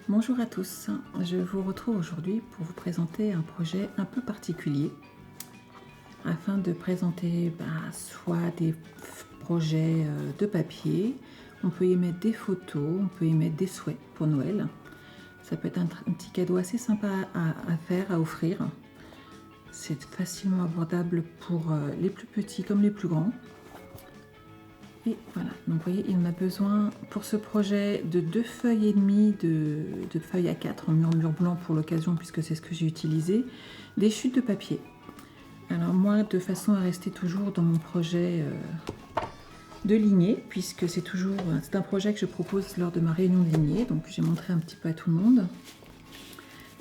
Bonjour à tous, je vous retrouve aujourd'hui pour vous présenter un projet un peu particulier afin de présenter soit des projets de papier, on peut y mettre des photos, on peut y mettre des souhaits pour Noël. Ça peut être un petit cadeau assez sympa à faire, à offrir. C'est facilement abordable pour les plus petits comme les plus grands. Et voilà, donc vous voyez, il en a besoin pour ce projet de 2 feuilles et demie de feuilles A4 en mur blanc pour l'occasion, puisque c'est ce que j'ai utilisé, des chutes de papier. Alors moi, de façon à rester toujours dans mon projet de lignée, puisque c'est un projet que je propose lors de ma réunion de lignée, donc j'ai montré un petit peu à tout le monde.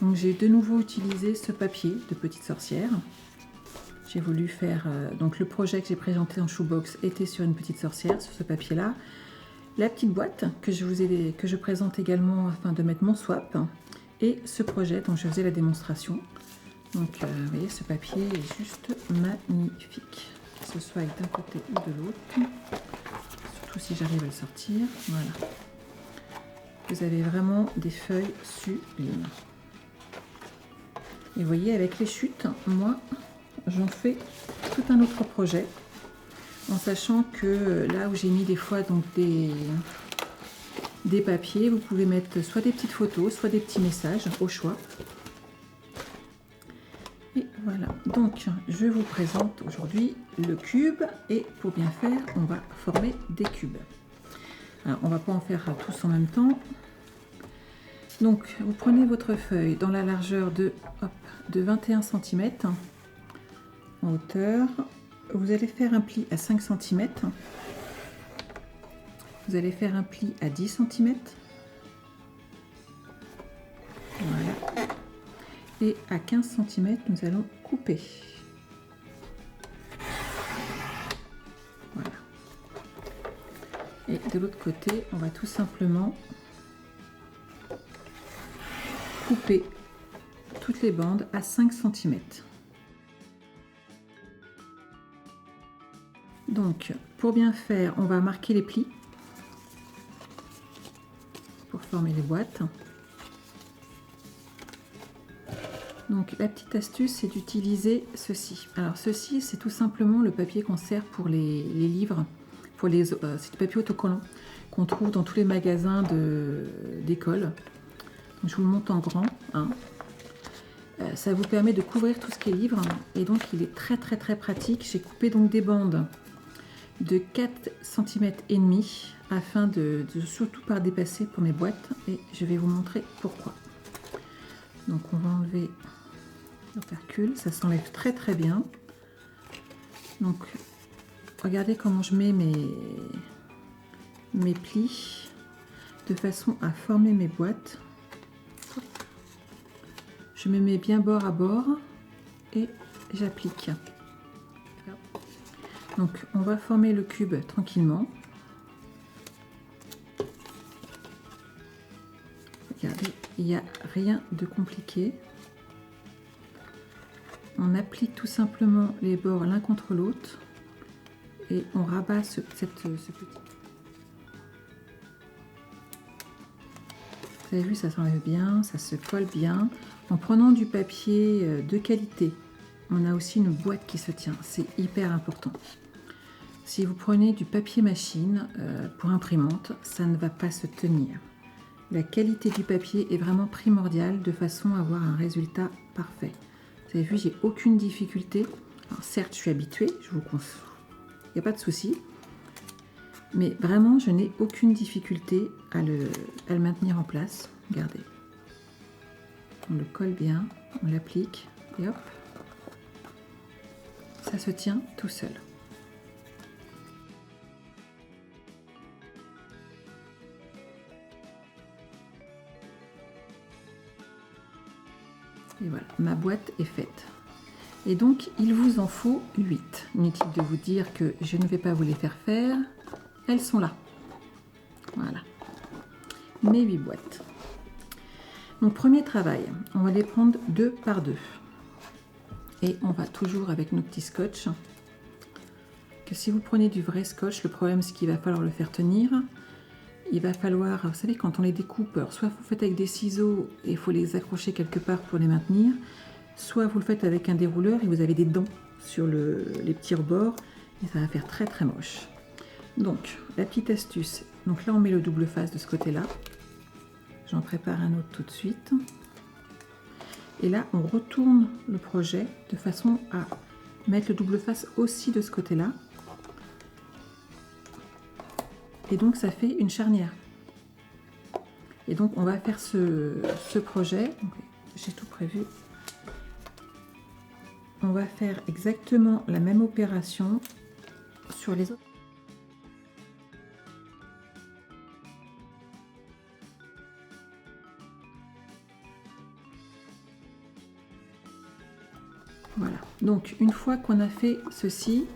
Donc j'ai de nouveau utilisé ce papier de petite sorcière. J'ai voulu faire, donc le projet que j'ai présenté en shoebox était sur une petite sorcière, sur ce papier-là. La petite boîte que je présente également afin de mettre mon swap. Et ce projet dont je faisais la démonstration. Donc vous voyez, ce papier est juste magnifique. Que ce soit d'un côté ou de l'autre. Surtout si j'arrive à le sortir. Voilà. Vous avez vraiment des feuilles sublimes. Et vous voyez, avec les chutes, moi, j'en fais tout un autre projet, en sachant que là où j'ai mis des fois donc des papiers, vous pouvez mettre soit des petites photos, soit des petits messages au choix. Et voilà, donc je vous présente aujourd'hui le cube, et pour bien faire, on va former des cubes. Alors, on ne va pas en faire tous en même temps. Donc vous prenez votre feuille dans la largeur de 21 cm en hauteur. Vous allez faire un pli à 5 cm. Vous allez faire un pli à 10 cm. Voilà. Et à 15 cm, nous allons couper. Voilà. Et de l'autre côté, on va tout simplement couper toutes les bandes à 5 cm. Donc, pour bien faire, on va marquer les plis pour former les boîtes. Donc, la petite astuce, c'est d'utiliser ceci. Alors, ceci, c'est tout simplement le papier qu'on sert pour les livres, c'est du papier autocollant qu'on trouve dans tous les magasins d'école. Je vous le montre en grand. Ça vous permet de couvrir tout ce qui est livre, et donc il est très pratique. J'ai coupé donc des bandes de 4 cm et demi afin de surtout pas dépasser pour mes boîtes, et je vais vous montrer pourquoi. Donc on va enlever l'opercule, ça s'enlève très bien. Donc regardez comment je mets mes plis de façon à former mes boîtes. Je me mets bien bord à bord et j'applique. Donc on va former le cube tranquillement. Regardez, il n'y a rien de compliqué. On applique tout simplement les bords l'un contre l'autre et on rabat ce petit. Vous avez vu, ça s'enlève bien, ça se colle bien. En prenant du papier de qualité, on a aussi une boîte qui se tient. C'est hyper important. Si vous prenez du papier machine pour imprimante, ça ne va pas se tenir. La qualité du papier est vraiment primordiale de façon à avoir un résultat parfait. Vous avez vu, j'ai aucune difficulté. Alors certes, je suis habituée, il n'y a pas de souci. Mais vraiment, je n'ai aucune difficulté à le maintenir en place. Regardez. On le colle bien, on l'applique et hop, ça se tient tout seul. Et voilà, ma boîte est faite. Et donc, il vous en faut 8. Inutile de vous dire que je ne vais pas vous les faire faire. Elles sont là. Voilà. Mes 8 boîtes. Donc, premier travail, on va les prendre 2 par 2. Et on va toujours avec nos petits scotch. Que si vous prenez du vrai scotch, le problème c'est qu'il va falloir le faire tenir. il va falloir, vous savez, quand on les découpe, soit vous faites avec des ciseaux et il faut les accrocher quelque part pour les maintenir, soit vous le faites avec un dérouleur et vous avez des dents sur les petits rebords et ça va faire très très moche. Donc, la petite astuce, donc là on met le double face de ce côté-là. J'en prépare un autre tout de suite. Et là, on retourne le projet de façon à mettre le double face aussi de ce côté-là. Et donc, ça fait une charnière. Et donc, on va faire ce projet. J'ai tout prévu. On va faire exactement la même opération sur les autres. Voilà, donc une fois qu'on a fait ceci,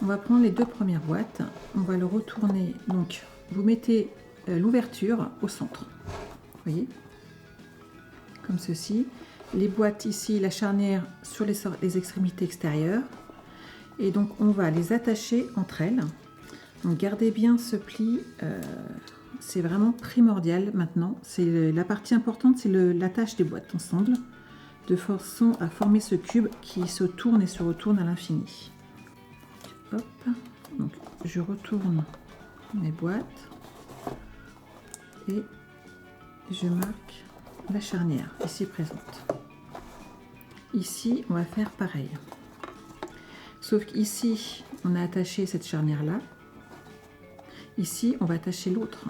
on va prendre les deux premières boîtes, on va le retourner, donc vous mettez l'ouverture au centre, vous voyez, comme ceci, les boîtes ici, la charnière sur les extrémités extérieures, et donc on va les attacher entre elles, donc gardez bien ce pli, c'est vraiment primordial maintenant, c'est la partie importante, c'est l'attache des boîtes ensemble, de façon à former ce cube qui se tourne et se retourne à l'infini. Hop, donc je retourne mes boîtes et je marque la charnière ici présente. Ici, on va faire pareil. Sauf qu'ici, on a attaché cette charnière-là. Ici, on va attacher l'autre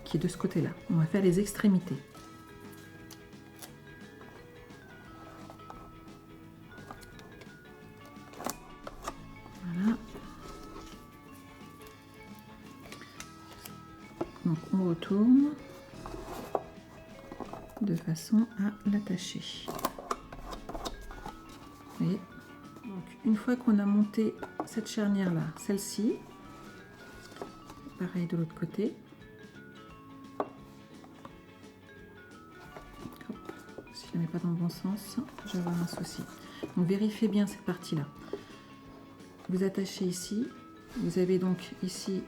qui est de ce côté-là. On va faire les extrémités. Donc on retourne de façon à l'attacher. Vous voyez ? Donc une fois qu'on a monté cette charnière là, celle-ci, pareil de l'autre côté. Hop. Si je ne mets pas dans le bon sens, je vais avoir un souci. Donc vérifiez bien cette partie là. Vous attachez ici. Vous avez donc ici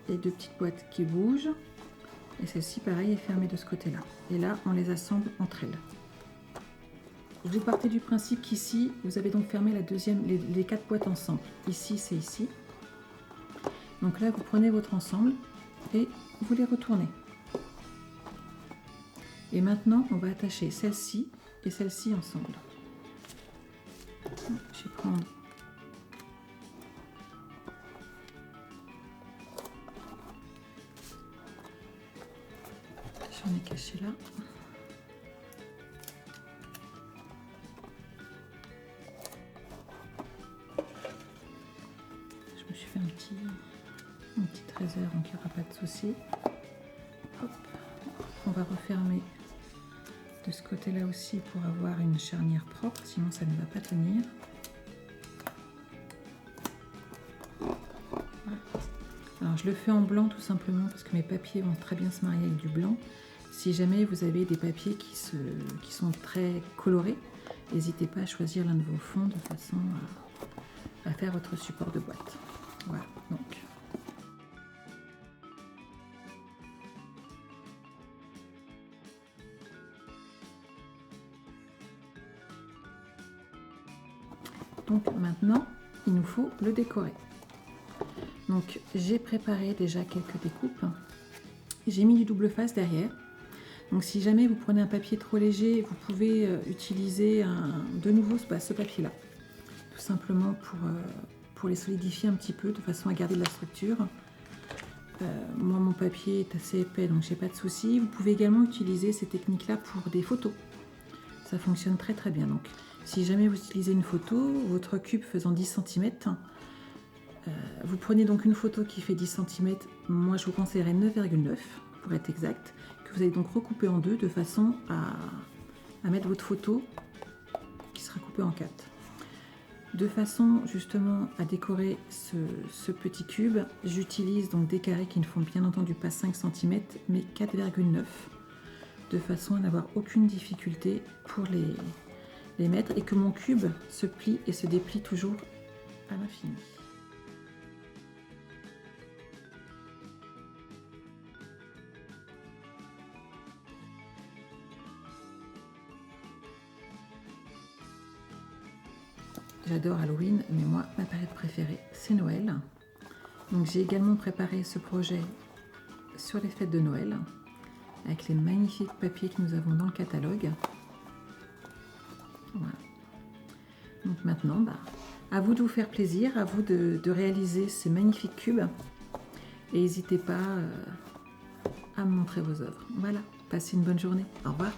les deux petites boîtes qui bougent et celle-ci pareil est fermée de ce côté là et là on les assemble entre elles. Vous partez du principe qu'ici vous avez donc fermé la deuxième, les quatre boîtes ensemble, ici c'est ici, donc là vous prenez votre ensemble et vous les retournez et maintenant on va attacher celle-ci et celle-ci ensemble. Je vais prendre j'en ai caché là. Je me suis fait un petit trésor, donc il n'y aura pas de souci. Hop. On va refermer de ce côté-là aussi pour avoir une charnière propre, sinon ça ne va pas tenir. Voilà. Alors je le fais en blanc tout simplement parce que mes papiers vont très bien se marier avec du blanc. Si jamais vous avez des papiers qui sont très colorés, n'hésitez pas à choisir l'un de vos fonds de façon à faire votre support de boîte. Voilà, donc. Donc maintenant, il nous faut le décorer. Donc j'ai préparé déjà quelques découpes. J'ai mis du double face derrière. Donc si jamais vous prenez un papier trop léger, vous pouvez utiliser de nouveau ce papier-là. Tout simplement pour les solidifier un petit peu, de façon à garder de la structure. Moi mon papier est assez épais, donc j'ai pas de souci. Vous pouvez également utiliser ces techniques-là pour des photos. Ça fonctionne très très bien. Donc si jamais vous utilisez une photo, votre cube faisant 10 cm, vous prenez donc une photo qui fait 10 cm, moi je vous conseillerais 9,9 pour être exact, que vous allez donc recouper en deux de façon à mettre votre photo qui sera coupée en 4. De façon justement à décorer ce petit cube, j'utilise donc des carrés qui ne font bien entendu pas 5 cm mais 4,9 de façon à n'avoir aucune difficulté pour les mettre et que mon cube se plie et se déplie toujours à l'infini. J'adore Halloween, mais moi, ma période préférée, c'est Noël. Donc j'ai également préparé ce projet sur les fêtes de Noël, avec les magnifiques papiers que nous avons dans le catalogue. Voilà. Donc maintenant, à vous de vous faire plaisir, à vous de réaliser ces magnifiques cubes. Et n'hésitez pas à me montrer vos œuvres. Voilà, passez une bonne journée. Au revoir.